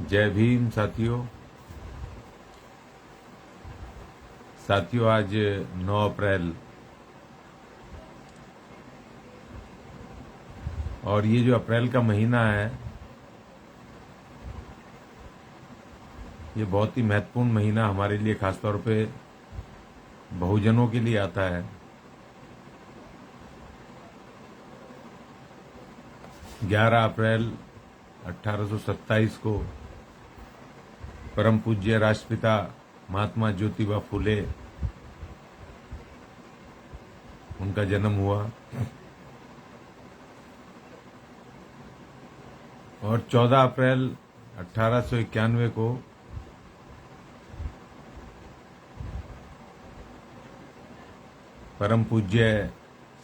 जय भीम साथियों। आज 9 अप्रैल और ये जो अप्रैल का महीना है ये बहुत ही महत्वपूर्ण महीना हमारे लिए, खासतौर पे बहुजनों के लिए आता है। 11 अप्रैल 1827 को परम पूज्य राष्ट्रपिता महात्मा ज्योतिबा फुले उनका जन्म हुआ और 14 अप्रैल 1891 को परम पूज्य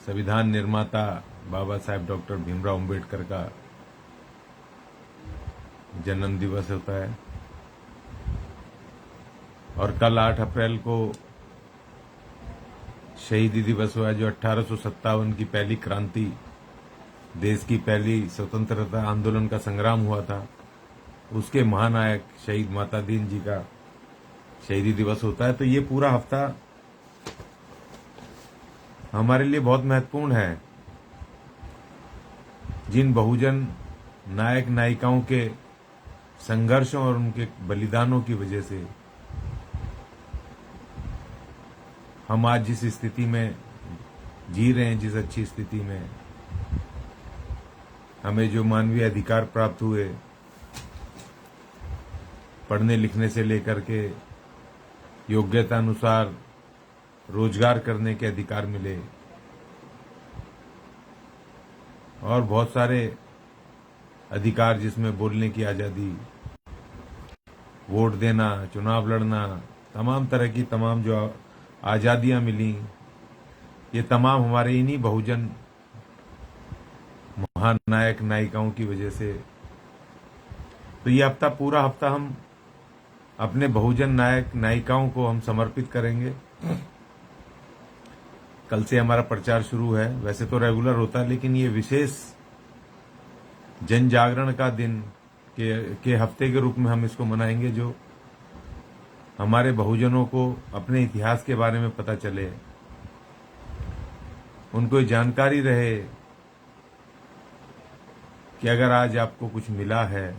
संविधान निर्माता बाबा साहेब डॉक्टर भीमराव अंबेडकर का जन्म दिवस होता है। और कल 8 अप्रैल को शहीदी दिवस हुआ, जो 1857 की पहली क्रांति, देश की पहली स्वतंत्रता आंदोलन का संग्राम हुआ था, उसके महानायक शहीद माता दीन जी का शहीदी दिवस होता है। तो ये पूरा हफ्ता हमारे लिए बहुत महत्वपूर्ण है। जिन बहुजन नायक नायिकाओं के संघर्षों और उनके बलिदानों की वजह से हम आज जिस स्थिति में जी रहे हैं, जिस अच्छी स्थिति में हमें जो मानवीय अधिकार प्राप्त हुए, पढ़ने लिखने से लेकर के योग्यता अनुसार रोजगार करने के अधिकार मिले और बहुत सारे अधिकार, जिसमें बोलने की आजादी, वोट देना, चुनाव लड़ना, तमाम तरह की तमाम जो आजादियां मिली, ये तमाम हमारे इन्हीं बहुजन महान नायक नायिकाओं की वजह से। तो ये हफ्ता, पूरा हफ्ता हम अपने बहुजन नायक नायिकाओं को हम समर्पित करेंगे। कल से हमारा प्रचार शुरू है, वैसे तो रेगुलर होता है, लेकिन ये विशेष जन जागरण का दिन के हफ्ते के रूप में हम इसको मनाएंगे, जो हमारे बहुजनों को अपने इतिहास के बारे में पता चले, उनको ये जानकारी रहे कि अगर आज आपको कुछ मिला है,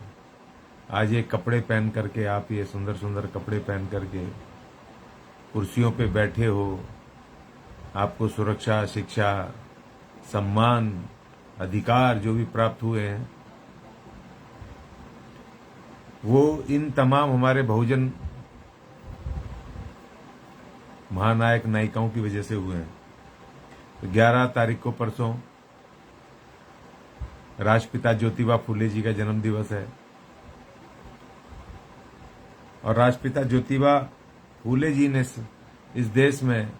आज ये कपड़े पहन करके, आप ये सुंदर सुंदर कपड़े पहन करके कुर्सियों पे बैठे हो, आपको सुरक्षा, शिक्षा, सम्मान, अधिकार जो भी प्राप्त हुए हैं, वो इन तमाम हमारे बहुजन महानायक नायिकाओं की वजह से हुए हैं। तो 11 तारीख को, परसों, राष्ट्रपिता ज्योतिबा फुले जी का जन्म दिवस है। और राष्ट्रपिता ज्योतिबा फुले जी ने इस देश में,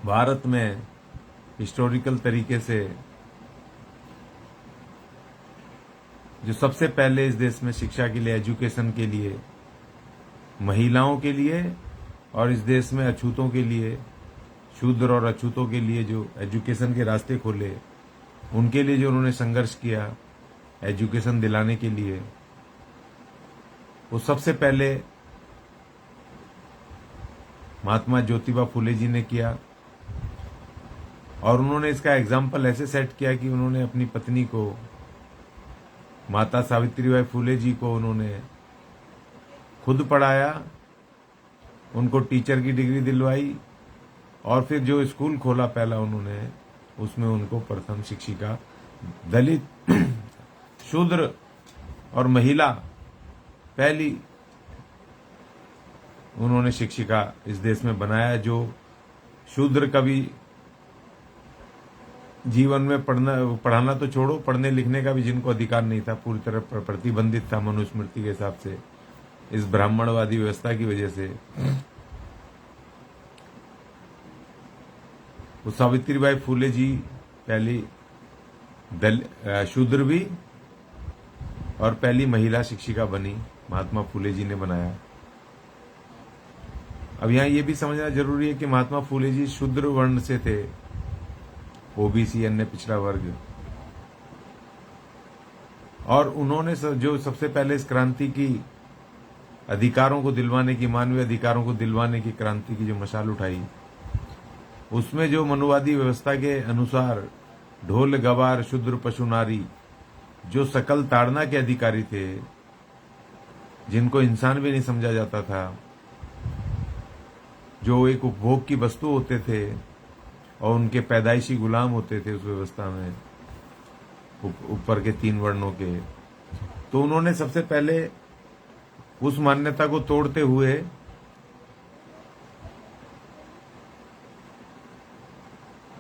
भारत में हिस्टोरिकल तरीके से जो सबसे पहले इस देश में शिक्षा के लिए, एजुकेशन के लिए, महिलाओं के लिए और इस देश में अछूतों के लिए, शूद्र और अछूतों के लिए जो एजुकेशन के रास्ते खोले, उनके लिए जो उन्होंने संघर्ष किया एजुकेशन दिलाने के लिए, वो सबसे पहले महात्मा ज्योतिबा फुले जी ने किया। और उन्होंने इसका एग्जाम्पल ऐसे सेट किया कि उन्होंने अपनी पत्नी को, माता सावित्रीबाई फुले जी को, उन्होंने खुद पढ़ाया, उनको टीचर की डिग्री दिलवाई और फिर जो स्कूल खोला पहला उन्होंने, उसमें उनको प्रथम शिक्षिका, दलित, शूद्र और महिला पहली उन्होंने शिक्षिका इस देश में बनाया। जो शूद्र कभी जीवन में पढ़ाना तो छोड़ो, पढ़ने लिखने का भी जिनको अधिकार नहीं था, पूरी तरह प्रतिबंधित था मनुस्मृति के हिसाब से, इस ब्राह्मणवादी व्यवस्था की वजह से। वो सावित्रीबाई फुले जी पहली शूद्र भी और पहली महिला शिक्षिका बनी, महात्मा फुले जी ने बनाया। अब यहां ये भी समझना जरूरी है कि महात्मा फुले जी शूद्र वर्ण से थे, ओबीसी, अन्य पिछड़ा वर्ग, और उन्होंने जो सबसे पहले इस क्रांति की अधिकारों को दिलवाने की, मानवीय अधिकारों को दिलवाने की क्रांति की जो मशाल उठाई, उसमें जो मनुवादी व्यवस्था के अनुसार ढोल गवार शूद्र पशु नारी, जो सकल ताड़ना के अधिकारी थे, जिनको इंसान भी नहीं समझा जाता था, जो एक उपभोग की वस्तु होते थे और उनके पैदाइशी गुलाम होते थे उस व्यवस्था में, ऊपर के 3 वर्णों के, तो उन्होंने सबसे पहले उस मान्यता को तोड़ते हुए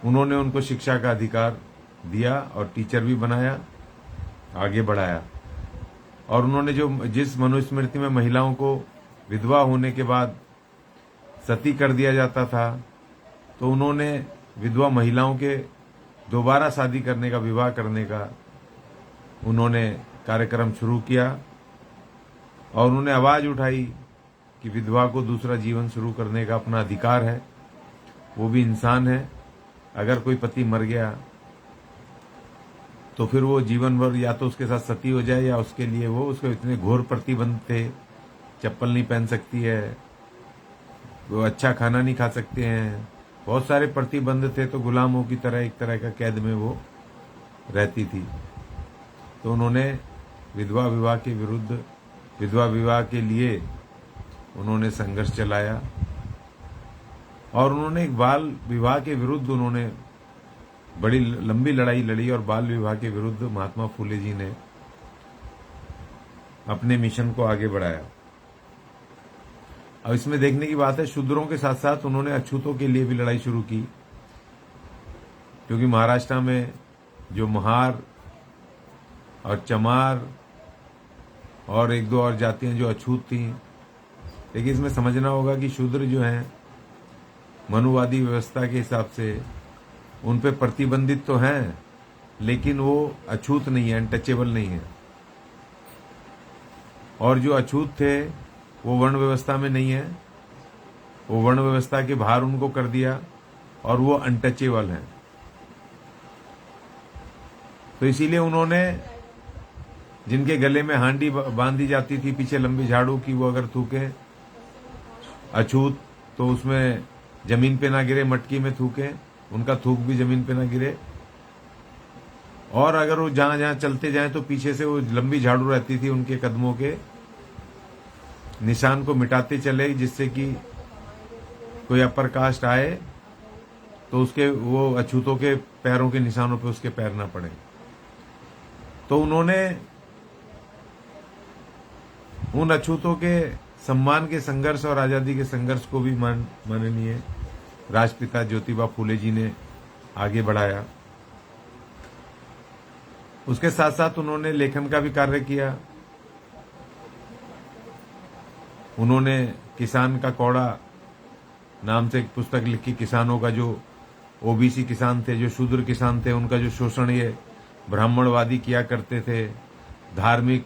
उन्होंने उनको शिक्षा का अधिकार दिया और टीचर भी बनाया, आगे बढ़ाया। और उन्होंने जिस मनुस्मृति में महिलाओं को विधवा होने के बाद सती कर दिया जाता था, तो उन्होंने विधवा महिलाओं के दोबारा शादी करने का, विवाह करने का उन्होंने कार्यक्रम शुरू किया। और उन्होंने आवाज उठाई कि विधवा को दूसरा जीवन शुरू करने का अपना अधिकार है, वो भी इंसान है। अगर कोई पति मर गया तो फिर वो जीवन भर या तो उसके साथ सती हो जाए, या उसके लिए उसको इतने घोर प्रतिबंध थे, चप्पल नहीं पहन सकती है, वो अच्छा खाना नहीं खा सकते हैं, बहुत सारे प्रतिबंध थे, तो गुलामों की तरह एक तरह का कैद में वो रहती थी। तो उन्होंने विधवा विवाह के लिए उन्होंने संघर्ष चलाया। और उन्होंने एक बाल विवाह के विरुद्ध उन्होंने बड़ी लंबी लड़ाई लड़ी, और बाल विवाह के विरुद्ध महात्मा फूले जी ने अपने मिशन को आगे बढ़ाया। अब इसमें देखने की बात है, शूद्रों के साथ साथ उन्होंने अछूतों के लिए भी लड़ाई शुरू की, क्योंकि महाराष्ट्र में जो महार और चमार और 1-2 और जातियां जो अछूत थी, लेकिन इसमें समझना होगा कि शूद्र जो हैं मनुवादी व्यवस्था के हिसाब से उन पे प्रतिबंधित तो हैं, लेकिन वो अछूत नहीं है, अनटचेबल नहीं है। और जो अछूत थे वो वर्ण व्यवस्था में नहीं है, वो वर्ण व्यवस्था के बाहर उनको कर दिया, और वो अनटचेबल हैं। तो इसीलिए उन्होंने, जिनके गले में हांडी बांधी जाती थी पीछे लंबी झाड़ू की, वो अगर थूके अछूत तो उसमें जमीन पे ना गिरे, मटकी में थूके, उनका थूक भी जमीन पे ना गिरे। और अगर वो जहां जहां चलते जाएं तो पीछे से वो लंबी झाड़ू रहती थी, उनके कदमों के निशान को मिटाते चले, जिससे कि कोई अपर कास्ट आए तो उसके वो अछूतों के पैरों के निशानों पे उसके पैर ना पड़े। तो उन्होंने उन अछूतों के सम्मान के संघर्ष और आजादी के संघर्ष को भी माननीय राष्ट्रपिता ज्योतिबा फूले जी ने आगे बढ़ाया। उसके साथ साथ उन्होंने लेखन का भी कार्य किया। उन्होंने किसान का कौड़ा नाम से एक पुस्तक लिखी। किसानों का, जो ओबीसी किसान थे, जो शूद्र किसान थे, उनका जो शोषण ये ब्राह्मणवादी किया करते थे, धार्मिक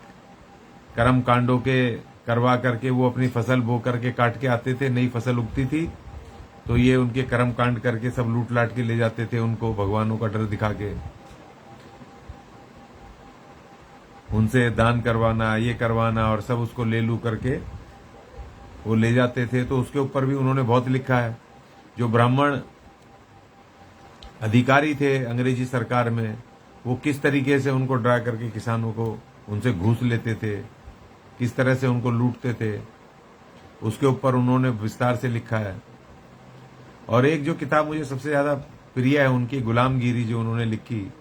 कर्म कांडों के करवा करके वो अपनी फसल बो करके काट के आते थे, नई फसल उगती थी तो ये उनके कर्म कांड करके सब लूट लाट के ले जाते थे, उनको भगवानों का डर दिखा के उनसे दान करवाना, ये करवाना, और सब उसको ले लू करके वो ले जाते थे। तो उसके ऊपर भी उन्होंने बहुत लिखा है। जो ब्राह्मण अधिकारी थे अंग्रेजी सरकार में, वो किस तरीके से उनको ड्रा करके किसानों को उनसे घूस लेते थे, किस तरह से उनको लूटते थे, उसके ऊपर उन्होंने विस्तार से लिखा है। और एक जो किताब मुझे सबसे ज्यादा प्रिय है उनकी, गुलामगिरी, जो उन्होंने लिखी।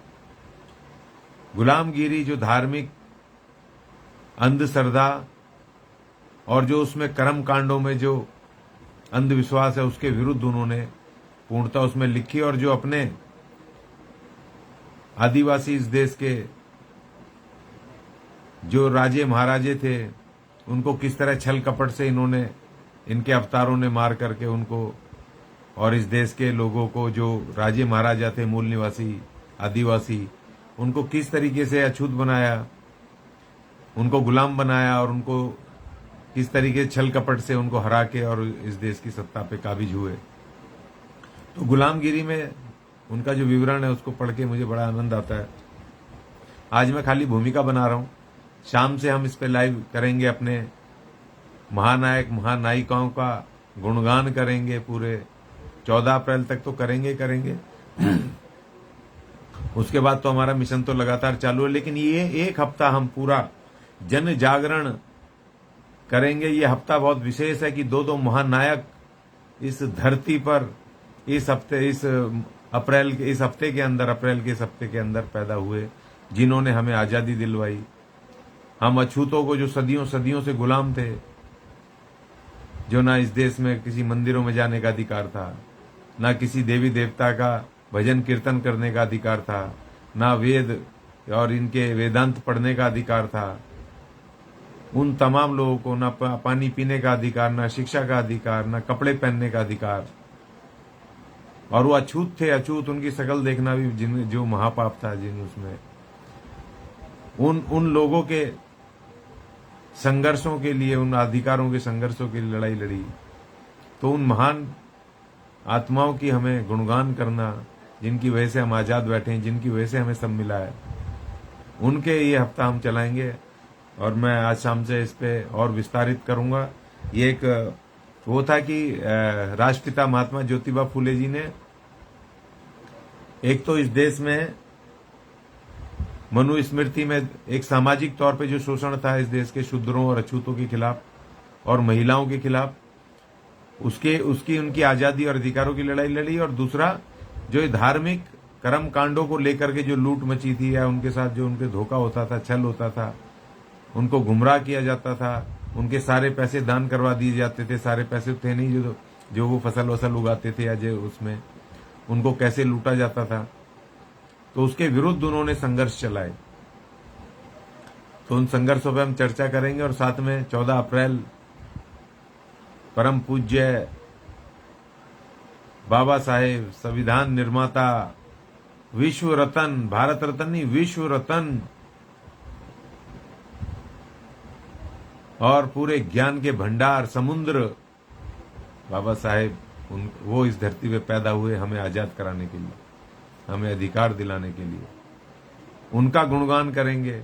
गुलामगिरी जो धार्मिक अंधश्रद्धा और जो उसमें कर्म कांडों में जो अंधविश्वास है उसके विरुद्ध उन्होंने पूर्णता उसमें लिखी। और जो अपने आदिवासी इस देश के जो राजे महाराजे थे, उनको किस तरह छल कपट से इन्होंने, इनके अवतारों ने मार करके उनको, और इस देश के लोगों को, जो राजे महाराजा थे मूल निवासी आदिवासी, उनको किस तरीके से अछूत बनाया, उनको गुलाम बनाया, और उनको किस तरीके से छल कपट से उनको हरा के और इस देश की सत्ता पे काबिज हुए। तो गुलामगिरी में उनका जो विवरण है उसको पढ़ के मुझे बड़ा आनंद आता है। आज मैं खाली भूमिका बना रहा हूं। शाम से हम इस पे लाइव करेंगे, अपने महानायक महानायिकाओं का गुणगान करेंगे। पूरे 14 अप्रैल तक तो करेंगे। उसके बाद तो हमारा मिशन तो लगातार चालू है, लेकिन ये एक हफ्ता हम पूरा जन जागरण करेंगे। ये हफ्ता बहुत विशेष है कि दो महानायक इस धरती पर इस हफ्ते इस हफ्ते के अंदर पैदा हुए, जिन्होंने हमें आजादी दिलवाई। हम अछूतों को, जो सदियों से गुलाम थे, जो ना इस देश में किसी मंदिरों में जाने का अधिकार था, ना किसी देवी देवता का भजन कीर्तन करने का अधिकार था, ना वेद और इनके वेदांत पढ़ने का अधिकार था, उन तमाम लोगों को ना पानी पीने का अधिकार, ना शिक्षा का अधिकार, ना कपड़े पहनने का अधिकार। और वो अछूत थे। अछूत, उनकी शकल देखना भी जो महापाप था, जिन उसमें उन लोगों के संघर्षों के लिए, उन अधिकारों के संघर्षों के लिए लड़ाई लड़ी। तो उन महान आत्माओं की हमें गुणगान करना, जिनकी वजह से हम आजाद बैठे हैं, जिनकी वजह से हमें सब मिला है, उनके ये हफ्ता हम चलाएंगे। और मैं आज शाम से इस पे और विस्तारित करूंगा। ये एक वो था कि राष्ट्रपिता महात्मा ज्योतिबा फूले जी ने एक तो इस देश में मनुस्मृति में एक सामाजिक तौर पे जो शोषण था इस देश के शूद्रों और अछूतों के खिलाफ और महिलाओं के खिलाफ, उसकी उनकी आजादी और अधिकारों की लड़ाई लड़ी। और दूसरा, जो धार्मिक कर्म कांडों को लेकर के जो लूट मची थी, या उनके साथ जो उनके धोखा होता था, छल होता था, उनको गुमराह किया जाता था, उनके सारे पैसे दान करवा दिए जाते थे। सारे पैसे थे नहीं जो वो फसल वसल उगाते थे, या जो उसमें उनको कैसे लूटा जाता था, तो उसके विरुद्ध उन्होंने संघर्ष चलाए। तो उन संघर्षों पर हम चर्चा करेंगे। और साथ में 14 अप्रैल परम पूज्य बाबा साहेब, संविधान निर्माता, विश्व रत्न, भारत रत्न नहीं, विश्व रत्न और पूरे ज्ञान के भंडार समुद्र बाबा साहेब, वो इस धरती पे पैदा हुए हमें आजाद कराने के लिए, हमें अधिकार दिलाने के लिए। उनका गुणगान करेंगे।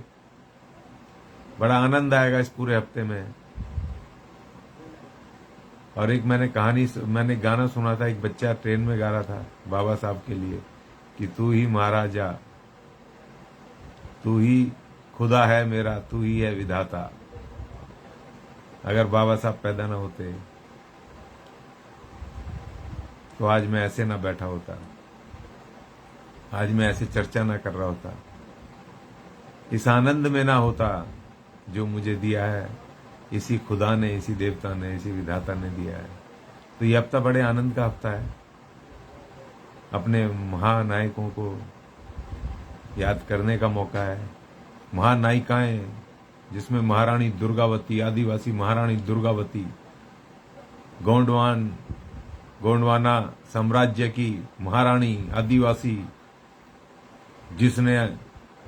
बड़ा आनंद आएगा इस पूरे हफ्ते में। और एक मैंने गाना सुना था, एक बच्चा ट्रेन में गा रहा था बाबा साहब के लिए कि तू ही महाराजा, तू ही खुदा है मेरा, तू ही है विधाता। अगर बाबा साहब पैदा ना होते तो आज मैं ऐसे ना बैठा होता, आज मैं ऐसे चर्चा ना कर रहा होता, इस आनंद में ना होता जो मुझे दिया है इसी खुदा ने, इसी देवता ने, इसी विधाता ने दिया है। तो ये हफ्ता बड़े आनंद का हफ्ता है। अपने महानायकों को याद करने का मौका है। महानायिकाएं, जिसमें महारानी दुर्गावती, आदिवासी महारानी दुर्गावती, गोंडवाना साम्राज्य की महारानी आदिवासी, जिसने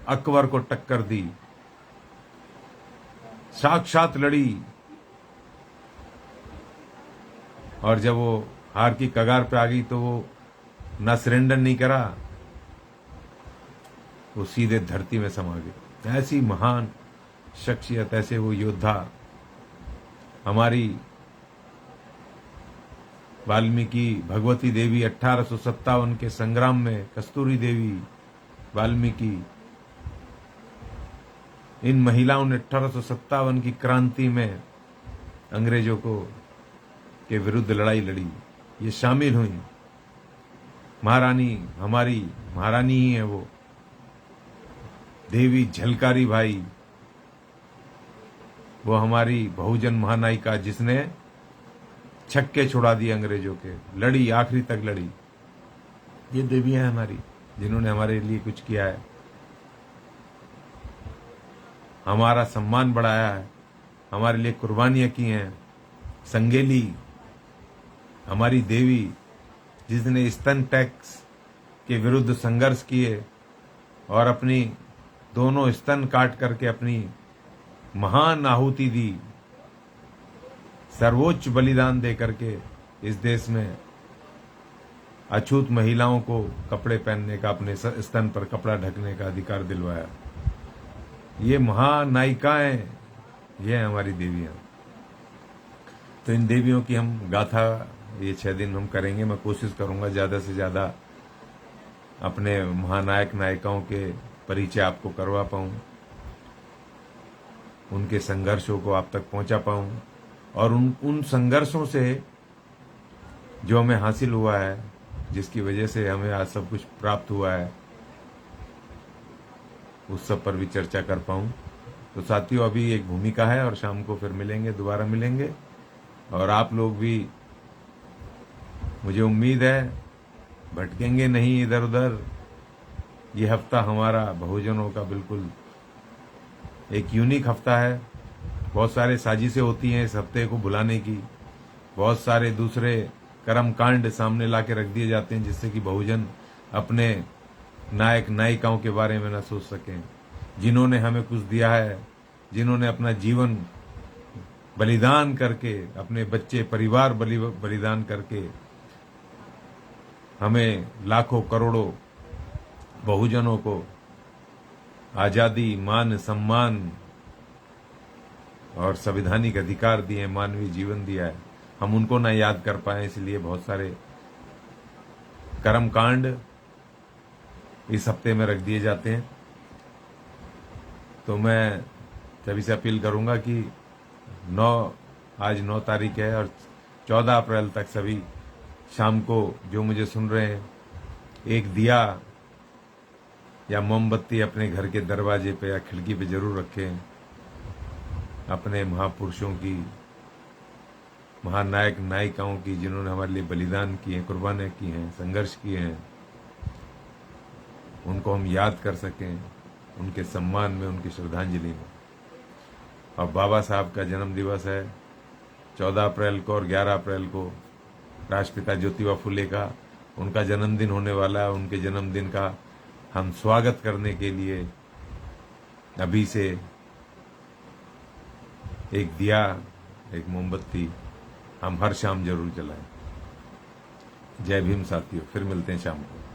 अकबर को टक्कर दी, साक्षात लड़ी। और जब वो हार की कगार पे आ गई तो वो ना सरेंडर नहीं करा, वो सीधे धरती में समा गई। ऐसी महान शख्सियत, ऐसे वो योद्धा। हमारी वाल्मीकि भगवती देवी 1857 के संग्राम में, कस्तूरी देवी, वाल्मीकि, इन महिलाओं ने 1857 की क्रांति में अंग्रेजों के विरुद्ध लड़ाई लड़ी। ये शामिल हुई। महारानी, हमारी महारानी ही है वो, देवी झलकारी भाई, वो हमारी बहुजन महानायिका, जिसने छक्के छुड़ा दिए अंग्रेजों के, लड़ी, आखिरी तक लड़ी। ये देवियां हैं हमारी, जिन्होंने हमारे लिए कुछ किया है, हमारा सम्मान बढ़ाया है, हमारे लिए कुर्बानियां की हैं। संगेली, हमारी देवी, जिसने स्तन टैक्स के विरुद्ध संघर्ष किए और अपनी दोनों स्तन काट करके अपनी महान आहुति दी, सर्वोच्च बलिदान दे करके इस देश में अछूत महिलाओं को कपड़े पहनने का, अपने स्तन पर कपड़ा ढकने का अधिकार दिलवाया। ये महानायिकाएं, ये हैं हमारी देवियां। तो इन देवियों की हम गाथा ये 6 दिन हम करेंगे। मैं कोशिश करूंगा ज़्यादा से ज़्यादा अपने महानायक नायिकाओं के परिचय आपको करवा पाऊं, उनके संघर्षों को आप तक पहुंचा पाऊं, और उन संघर्षों से जो हमें हासिल हुआ है, जिसकी वजह से हमें आज सब कुछ प्राप्त हुआ है, उस सब पर भी चर्चा कर पाऊं। तो साथियों, अभी एक भूमिका है और शाम को फिर मिलेंगे, दोबारा मिलेंगे। और आप लोग भी, मुझे उम्मीद है, भटकेंगे नहीं इधर उधर। ये हफ्ता हमारा बहुजनों का बिल्कुल एक यूनिक हफ्ता है। बहुत सारे साजिशें होती हैं इस हफ्ते को भुलाने की, बहुत सारे दूसरे कर्म कांड सामने ला के रख दिए जाते हैं जिससे कि बहुजन अपने नायक नायिकाओं के बारे में न सोच सकें, जिन्होंने हमें कुछ दिया है, जिन्होंने अपना जीवन बलिदान करके, अपने बच्चे परिवार बलिदान करके हमें लाखों करोड़ों बहुजनों को आजादी, मान, सम्मान और संवैधानिक अधिकार दिए, मानवीय जीवन दिया है। हम उनको ना याद कर पाए, इसलिए बहुत सारे कर्मकांड इस हफ्ते में रख दिए जाते हैं। तो मैं सभी से अपील करूंगा कि आज 9 तारीख है और 14 अप्रैल तक सभी शाम को जो मुझे सुन रहे हैं, एक दिया या मोमबत्ती अपने घर के दरवाजे पे या खिड़की पे जरूर रखें। अपने महापुरुषों की, महानायक नायिकाओं की, जिन्होंने हमारे लिए बलिदान किए हैं, कुर्बानियां की हैं, संघर्ष किए हैं, उनको हम याद कर सकें, उनके सम्मान में, उनकी श्रद्धांजलि में। और बाबा साहब का जन्म दिवस है 14 अप्रैल को, और 11 अप्रैल को राष्ट्रपिता ज्योतिबा फुले का उनका जन्मदिन होने वाला है। उनके जन्मदिन का हम स्वागत करने के लिए अभी से एक दिया, एक मोमबत्ती हम हर शाम जरूर जलाएं। जय भीम साथियों, फिर मिलते हैं शाम को।